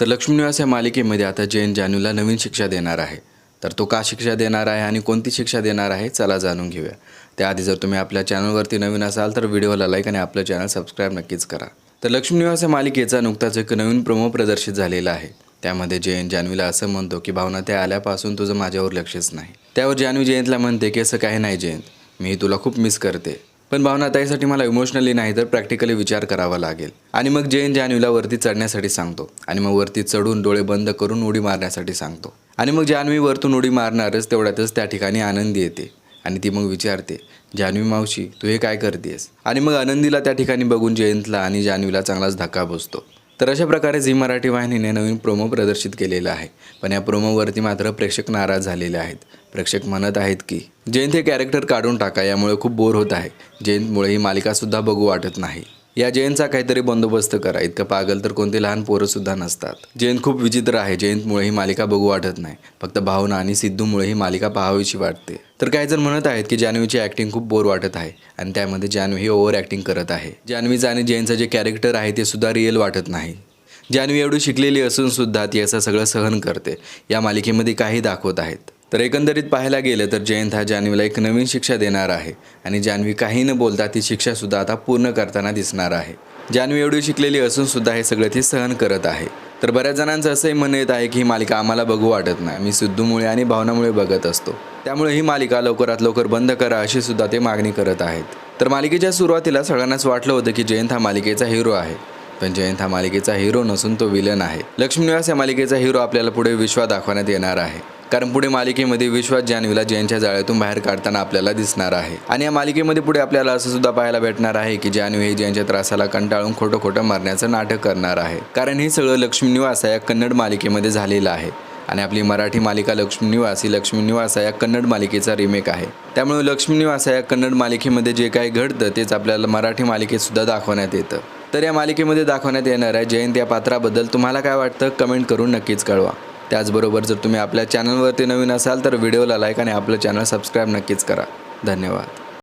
तर लक्ष्मी निवास या मालिकेमध्ये आता जयंत जानूला नवीन शिक्षा देणार आहे। तर तो का शिक्षा देणार आहे आणि कोणती शिक्षा देणार आहे चला जाणून घेऊया। त्याआधी जर तुम्ही आपल्या चॅनलवरती नवीन असाल तर व्हिडिओला लाईक आणि आपलं चॅनल सबस्क्राइब नक्कीच करा। तर लक्ष्मी निवास या मालिकेचा नुकताच एक नवीन प्रोमो प्रदर्शित झालेला आहे। त्यामध्ये जयंत जान्हवीला असं म्हणतो की भावना त्या आल्यापासून तुझं माझ्यावर लक्षच नाही। त्यावर जान्हवी जयंतला म्हणते की असं काही नाही जयंत, मी तुला खूप मिस करते, पण भावना त्यासाठी मला इमोशनली नाही तर प्रॅक्टिकली विचार करावा लागेल। आणि मग जयंत जान्हवीला वरती चढण्यासाठी सांगतो आणि मग वरती चढून डोळे बंद करून उडी मारण्यासाठी सांगतो। आणि मग जान्हवी वरतून उडी मारणारच तेवढ्यातच त्या ठिकाणी आनंदी येते आणि ती मग विचारते, जान्हवी मावशी तू हे काय करतेस? आणि मग आनंदीला त्या ठिकाणी बघून जयंतला आणि जान्हवीला चांगलाच धक्का बसतो। तर अशा प्रकारे झी मराठी वाहिनीने नवीन प्रोमो प्रदर्शित केलेला आहे। पण या प्रोमोवरती मात्र प्रेक्षक नाराज झालेले आहेत। प्रेक्षक म्हणत आहेत की जयंत हे कॅरेक्टर काढून टाका, यामुळे खूप बोर होत आहे। जयंतमुळे ही मालिकासुद्धा बघू वाटत नाही। या जयंतचा काहीतरी बंदोबस्त करा, इतकं पागल तर कोणते लहान पोरंसुद्धा नसतात। जयंत खूप विचित्र आहे, जयंतमुळे ही मालिका बघू वाटत नाही, फक्त भावना आणि सिद्धूमुळे ही मालिका पाहावीशी वाटते। तर काही जण म्हणत आहेत की जान्हवीची ॲक्टिंग खूप बोर वाटत आहे आणि त्यामध्ये जान्हवी ही ओव्हर ॲक्टिंग करत आहे। जान्हवीचं आणि जयंतचं जे कॅरेक्टर आहे ते सुद्धा रिअल वाटत नाही। जान्हवी एवढी शिकलेली असून सुद्धा ती असं सगळं सहन करते, या मालिकेमध्ये काही दाखवत आहेत। तर एकंदरीत पाहायला गेलं तर जयंत हा जान्हवीला एक नवीन शिक्षा देणार आहे आणि जान्हवी काही न बोलता ती शिक्षासुद्धा आता पूर्ण करताना दिसणार आहे। जान्हवी एवढी शिकलेली असून सुद्धा हे सगळं ती सहन करत आहे। तर बऱ्याच जणांचं असंही म्हणणं येत आहे की ही मालिका आम्हाला बघू वाटत नाही, मी सिद्धूमुळे आणि भावनामुळे बघत असतो, त्यामुळे ही मालिका लवकरात लवकर बंद करा अशी सुद्धा ते मागणी करत आहेत। तर मालिकेच्या सुरुवातीला सगळ्यांनाच वाटलं होतं की जयंत हा मालिकेचा हिरो आहे, पण जयंत हा मालिकेचा हिरो नसून तो विलन आहे। लक्ष्मी निवास या मालिकेचा हिरो आपल्याला पुढे विश्वा दाखवण्यात येणार आहे, कारण पुढे मालिकेमध्ये विश्वास जान्हवीला जयंतच्या जाळ्यातून बाहेर काढताना आपल्याला दिसणार आहे। आणि या मालिकेमध्ये पुढे आपल्याला असं सुद्धा पाहायला भेटणार आहे की जान्हवी ही जयंतच्या त्रासाला कंटाळून खोटं खोटं मरण्याचं नाटक करणार आहे, कारण हे सगळं लक्ष्मी निवास या कन्नड मालिकेमध्ये झालेलं आहे आणि आपली मराठी मालिका लक्ष्मी निवास ही लक्ष्मी निवास या कन्नड मालिकेचा रिमेक आहे। त्यामुळे लक्ष्मी निवास या कन्नड मालिकेमध्ये जे काही घडतं तेच आपल्याला मराठी मालिकेत सुद्धा दाखवण्यात येतं। तर या मालिकेमध्ये दाखवण्यात येणार आहे जयंत या पात्राबद्दल तुम्हाला काय वाटतं कमेंट करून नक्कीच कळवा। त्याचबरोबर जर तुम्ही आपल्या चॅनलवरती नवीन असाल तर व्हिडिओला लाईक आणि आपलं चॅनल सबस्क्राइब नक्कीच करा। धन्यवाद।